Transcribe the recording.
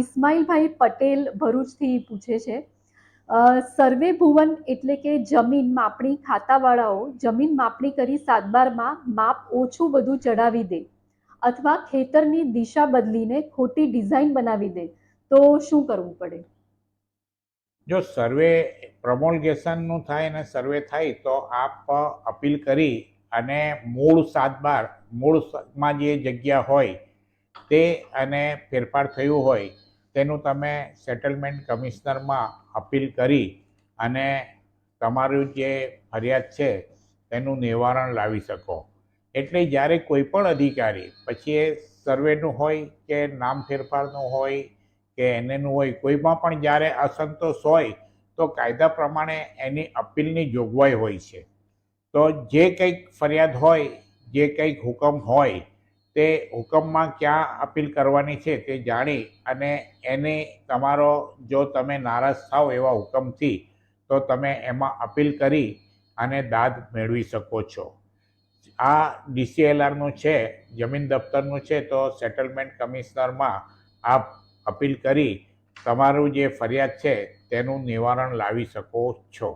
ઇસ્માઇલભાઈ પટેલ ભરૂચથી પૂછે છે. સર્વે ભુવન એટલે કે જમીન માપણી ખાતાવાળાઓ જમીન માપણી કરી સાતબારમાં માપ ઓછું વધુ ચડાવી દે અથવા ખેતરની દિશા બદલીને ખોટી ડિઝાઇન બનાવી દે તો શું કરવું પડે? જો સર્વે પ્રમોલગેશનનું થાય અને સર્વે થાય તો આપ અપીલ કરી અને મૂળમાં જે જગ્યા હોય તે અને ફેરફાર થયું હોય તેનું તમે સેટલમેન્ટ કમિશનરમાં અપીલ કરી અને તમારું જે ફરિયાદ છે તેનું નિવારણ લાવી શકો. એટલે જ્યારે કોઈ પણ અધિકારી, પછી એ સર્વેનું હોય કે નામ ફેરફારનું હોય કે એનેનું હોય, કોઈમાં પણ જ્યારે અસંતોષ હોય તો કાયદા પ્રમાણે એની અપીલની જોગવાઈ હોય છે. તો જે કંઈક ફરિયાદ હોય, જે કંઈક હુકમ હોય તે હુકમમાં ક્યાં અપીલ કરવાની છે તે જાણી અને એને તમારો, જો તમે નારાજ થાવ એવા હુકમથી તો તમે એમાં અપીલ કરી અને દાદ મેળવી શકો છો. આ DCLRનું છે, જમીન દફતરનું છે, તો સેટલમેન્ટ કમિશનરમાં આપ અપીલ કરી તમારું જે ફરિયાદ છે તેનું નિવારણ લાવી શકો છો.